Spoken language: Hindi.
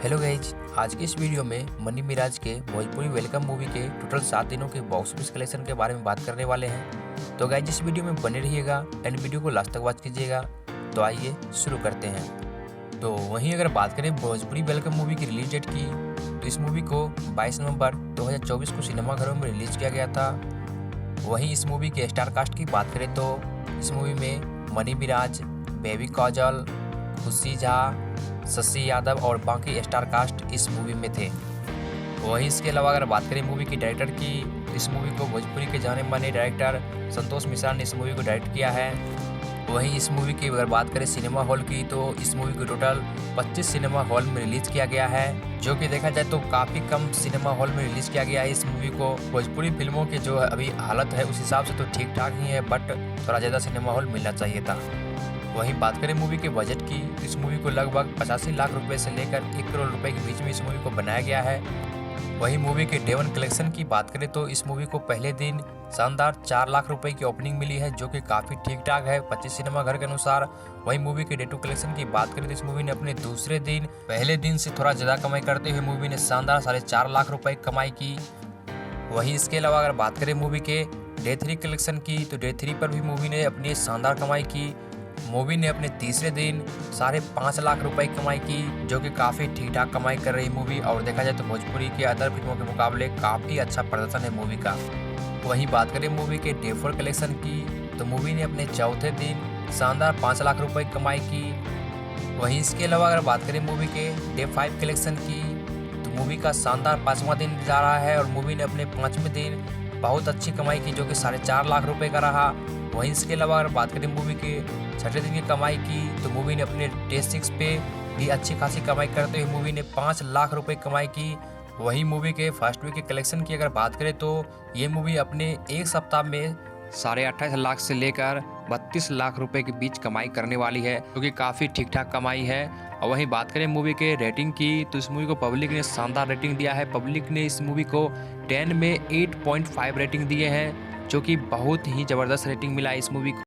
हेलो गाइज, आज की इस वीडियो में मनी मिराज के भोजपुरी वेलकम मूवी के टोटल 7 दिनों के बॉक्स ऑफिस कलेक्शन के बारे में बात करने वाले हैं। तो गाइज इस वीडियो में बने रहिएगा एंड वीडियो को लास्ट तक वॉच कीजिएगा। तो आइए शुरू करते हैं। तो वहीं अगर बात करें भोजपुरी वेलकम मूवी की रिलीज डेट की, तो इस मूवी को 22 नवंबर 2024 को सिनेमाघरों में रिलीज किया गया था। वहीं इस मूवी के स्टार कास्ट की बात करें तो इस मूवी में मनी मिराज, बेबी काजल, खुशी झा, शशि यादव और बाकी स्टार कास्ट इस मूवी में थे। वहीं इसके अलावा अगर बात करें मूवी की डायरेक्टर की, इस मूवी को भोजपुरी के जाने माने डायरेक्टर संतोष मिश्रा ने इस मूवी को डायरेक्ट किया है। वहीं इस मूवी की अगर बात करें सिनेमा हॉल की, तो इस मूवी को टोटल 25 सिनेमा हॉल में रिलीज किया गया है, जो कि देखा जाए तो काफ़ी कम सिनेमा हॉल में रिलीज किया गया है इस मूवी को। भोजपुरी फिल्मों की जो अभी हालत है उस हिसाब से तो ठीक ठाक ही है, बट थोड़ा ज़्यादा सिनेमा हॉल मिलना चाहिए था। वहीं बात करें मूवी के बजट की, इस मूवी को लगभग 85 लाख रुपए से लेकर 1 करोड़ रुपए के बीच में इस मूवी को बनाया गया है। वहीं मूवी के डे 1 कलेक्शन की बात करें तो इस मूवी को पहले दिन शानदार 4 लाख रुपए की ओपनिंग मिली है, जो कि काफ़ी ठीक ठाक है 25 सिनेमा घर के अनुसार। वहीं मूवी के डे 2 कलेक्शन की बात करें तो इस मूवी ने अपने दूसरे दिन पहले दिन से थोड़ा ज़्यादा कमाई करते हुए मूवी ने शानदार 4.5 लाख रुपए कमाई की। वहीं इसके अलावा अगर बात करें मूवी के डे 3 कलेक्शन की, तो डे 3 पर भी मूवी ने अपनी शानदार कमाई की। मूवी ने अपने तीसरे दिन 5.5 लाख रुपए कमाई की, जो कि काफ़ी ठीक ठाक कमाई कर रही मूवी, और देखा जाए तो भोजपुरी के अदर फिल्मों के मुकाबले काफ़ी अच्छा प्रदर्शन है मूवी का। वहीं बात करें मूवी के डे 4 कलेक्शन की, तो मूवी ने अपने चौथे दिन शानदार 5 लाख रुपए कमाई की। वहीं इसके अलावा अगर बात करें मूवी के डे 5 कलेक्शन की, तो मूवी का शानदार 5वां दिन जा रहा है और मूवी ने अपने 5वें दिन बहुत अच्छी कमाई की, जो कि 4.5 लाख रुपए का रहा। वहीं इसके अलावा अगर बात करें मूवी के 6ठे दिन की कमाई की, तो मूवी ने अपने डे 6 पे भी अच्छी खासी कमाई करते हुए मूवी ने 5 लाख रुपए कमाई की। वहीं मूवी के फर्स्ट वीक के कलेक्शन की अगर बात करें तो ये मूवी अपने एक सप्ताह में 28.5 लाख से लेकर 32 लाख रुपए के बीच कमाई करने वाली है, जो कि काफ़ी ठीक ठाक कमाई है। और वहीं बात करें मूवी के रेटिंग की, तो इस मूवी को पब्लिक ने शानदार रेटिंग दिया है। पब्लिक ने इस मूवी को 10 में 8.5 रेटिंग दिए हैं, जो कि बहुत ही ज़बरदस्त रेटिंग मिला है इस मूवी को।